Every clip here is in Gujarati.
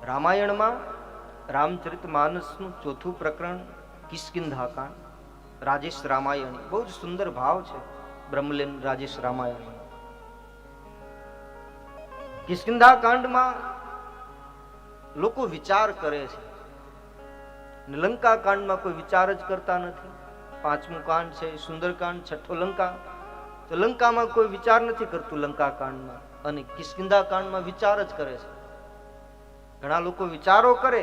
રામાયણમાં રામચરિતમાનસનું ચોથું પ્રકરણ કિષ્કિંધાકાંડ, રાજેશ રામાયણ, બહુ જ સુંદર ભાવ છે બ્રહ્મલીન રાજેશ રામાયણ. કિષ્કિંધાકાંડમાં લોકો વિચાર કરે છે, લંકા કાંડમાં કોઈ વિચાર જ કરતા નથી. પાંચમું કાંડ છે સુંદરકાંડ, છઠ્ઠો લંકા, તો લંકામાં કોઈ વિચાર નથી કરતું લંકા કાંડમાં, અને કિષ્કિંધા કાંડમાં વિચાર જ કરે છે. ઘણા લોકો વિચારો કરે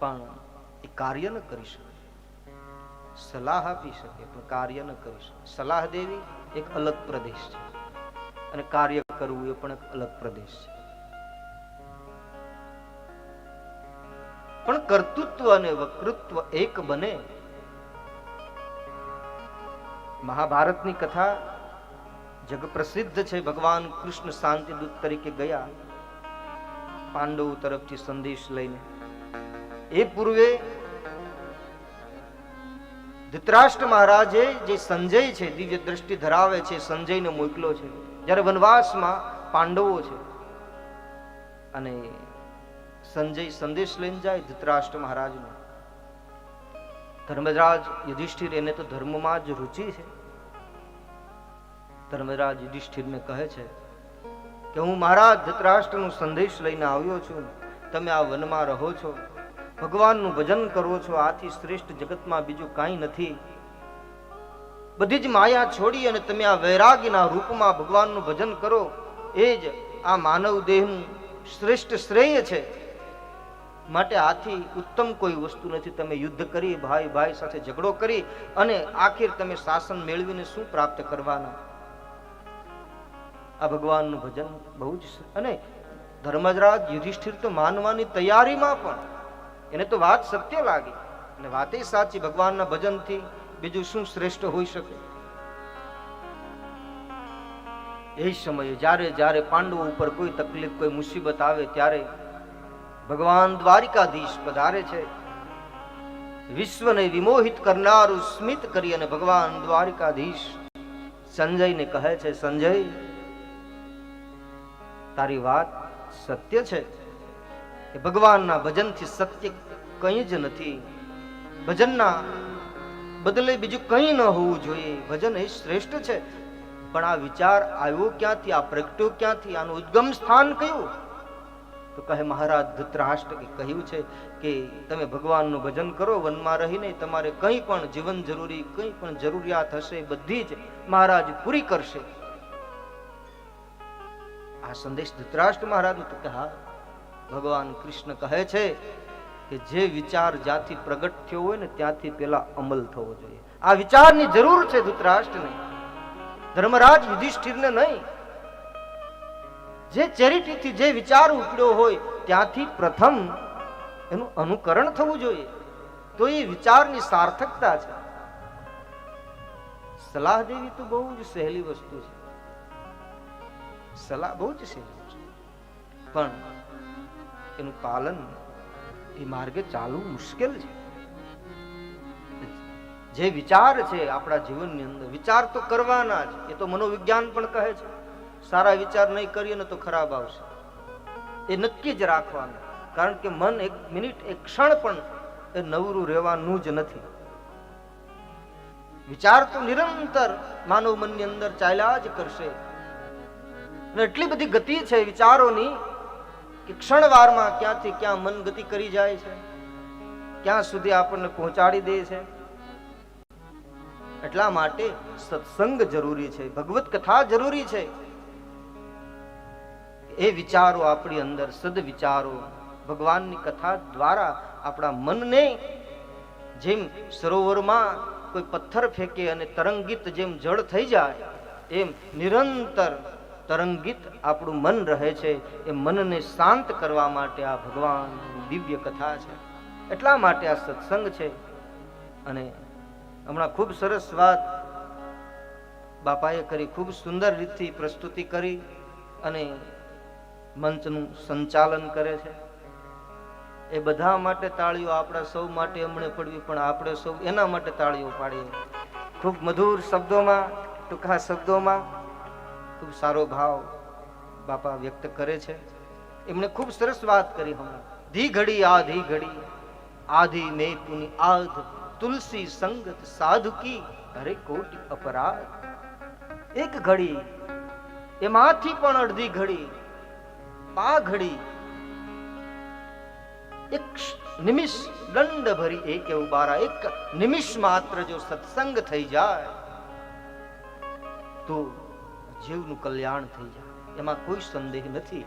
પણ એ કાર્ય ન કરી શકે, સલાહ આપી શકે પણ કાર્ય ન કરી શકે. સલાહ દેવી એક અલગ પ્રદેશ છે અને કાર્ય કરવું એ પણ એક અલગ પ્રદેશ છે. પણ કર્તૃત્વ અને વક્તૃત્વ એક બને. મહાભારતની કથા જગ પ્રસિદ્ધ છે. ભગવાન કૃષ્ણ શાંતિદૂત તરીકે ગયા પાંડવો તરફથી સંદેશ લઈને. એ પૂર્વે ધૃતરાષ્ટ્ર મહારાજે જે સંજય છે, દિવ્ય દ્રષ્ટિ ધરાવે છે, સંજયને મોકલો છે. જ્યારે વનવાસમાં પાંડવો છે અને સંજય સંદેશ લઈને જાય ધૃતરાષ્ટ્ર મહારાજનો. ધર્મરાજ યુધિષ્ઠિર, એને તો ધર્મમાં જ રુચિ છે. ધર્મરાજ યુધિષ્ઠિરને કહે છે કે હું મહારાજ ધૃતરાષ્ટ્રનો સંદેશ લઈને આવ્યો છું. તમે આ વનમાં રહો છો, ભગવાનનું ભજન કરો છો, આથી શ્રેષ્ઠ જગતમાં બીજું કાંઈ નથી. બધી જ માયા છોડી અને તમે આ વૈરાગીના રૂપમાં ભગવાનનું ભજન કરો, એ જ આ માનવ દેહનું શ્રેષ્ઠ શ્રેય છે. માટે આથી ઉત્તમ કોઈ વસ્તુ નથી. તમે યુદ્ધ કરી, ભાઈ ભાઈ સાથે ઝઘડો કરી અને આખિર તમે શાસન મેળવીને શું પ્રાપ્ત કરવાના? આ ભગવાનનું ભજન બહુ જ. અને ધર્મરાજ યુધિષ્ઠિર તો માનવાની તૈયારીમાં, પણ એને તો વાત સત્ય લાગી અને વાતે સાચી. ભગવાનના ભજનથી બીજું શું શ્રેષ્ઠ હોઈ શકે? એ સમયે જ્યારે જ્યારે પાંડવો ઉપર કોઈ તકલીફ, કોઈ મુસીબત આવે ત્યારે ભગવાન દ્વારિકાધીશ પધારે છે. વિશ્વને વિમોહિત કરનારું સ્મિત કરી અને ભગવાન દ્વારિકાધીશ સંજયને કહે છે, સંજય, તારી વાત સત્ય છે કે ભગવાનના ભજનથી સત્ય કંઈ જ નથી. ભજનના બદલે બીજું કંઈ ન હોવું જોઈએ. ભજન એ શ્રેષ્ઠ છે. પણ આ વિચાર આવ્યો ક્યાંથી? આ પ્રગટ્યો ક્યાંથી? આનું ઉદ્ગમ સ્થાન કયું? તો કહે મહારાજ ધૃતરાષ્ટ્ર કહ્યું છે કે તમે ભગવાનનું ભજન કરો, વનમાં રહીને તમારે કંઈ પણ જીવન જરૂરી, કંઈ પણ જરૂરિયાત હશે બધી જ મહારાજ પૂરી કરશે. આ સંદેશ ધૃતરાષ્ટ્ર મહારાજ તો કે હા, ભગવાન કૃષ્ણ કહે છે કે જે વિચાર જ્યાંથી પ્રગટ થયો હોય ને ત્યાંથી પેલા અમલ થવો જોઈએ. આ વિચારની જરૂર છે ધૃતરાષ્ટ્રને, ધર્મરાજ યુધિષ્ઠિરને નહીં. જે ચેરિટીથી જે વિચાર ઉપડ્યો હોય ત્યાંથી પ્રથમ એનું અનુકરણ થવું જોઈએ. તો એ વિચારની સાર્થકતા છે. સલાહ દેવી તો બહુ જ સહેલી વસ્તુ છે. સલાહ બહુ જ સહેલી છે, પણ એનું પાલન, એ માર્ગે ચાલવું મુશ્કેલ છે. જે વિચાર છે આપણા જીવનની અંદર, વિચાર તો કરવાના જ. એ તો મનોવિજ્ઞાન પણ કહે છે, સારા વિચાર નહીં કરીએ ને તો ખરાબ આવશે. એ નક્કી જ રાખવાનું, કારણ કે મન એક મિનિટ, એક ક્ષણ પણ એ નવરું રહેવાનું જ નથી. વિચાર તો નિરંતર માનવ મનની અંદર ચાલ્યા જ કરશે. અને એટલી બધી ગતિ છે વિચારોની કે ક્ષણવારમાં ક્યાંથી ક્યાં મન ગતિ કરી જાય છે, ક્યાં સુધી આપણને પહોંચાડી દે છે. એટલા માટે સત્સંગ જરૂરી છે, ભગવત કથા જરૂરી છે. એ વિચારો આપણી અંદર, સદવિચારો ભગવાનની કથા દ્વારા આપણા મનને, જેમ સરોવરમાં કોઈ પથ્થર ફેંકે અને તરંગિત જેમ જળ થઈ જાય, એમ નિરંતર તરંગિત આપણું મન રહે છે. એ મનને શાંત કરવા માટે આ ભગવાન દિવ્ય કથા છે. એટલા માટે આ સત્સંગ છે. અને હમણાં ખૂબ સરસ વાત બાપાએ કરી, ખૂબ સુંદર રીતથી પ્રસ્તુતિ કરી અને મંચનું સંચાલન કરે છે. એ બધા માટે તાળીઓ આપણા સૌ માટે હમણે પડવી, પણ આપણે સૌ એના માટે તાળીઓ પાડીએ. ખૂબ મધુર શબ્દોમાં, ટૂંકા શબ્દોમાં ખૂબ સારો ભાવ બાપા વ્યક્ત કરે છે. એમણે ખૂબ સરસ વાત કરી હમણાં. ધી ઘડી આધી ઘડી આધી મેં પુની આધ તુલસી સંગત સાધુ કી હરે કોટી અપરાધ. એક ઘડી એમાંથી પણ અડધી ઘડી આ ઘડી એક નિમિષ દંડ ભરી એક એવું બારા એક નિમિષ માત્ર જો સત્સંગ થઈ જાય તો જીવનું કલ્યાણ થઈ જાય, એમાં કોઈ સંદેહ નથી.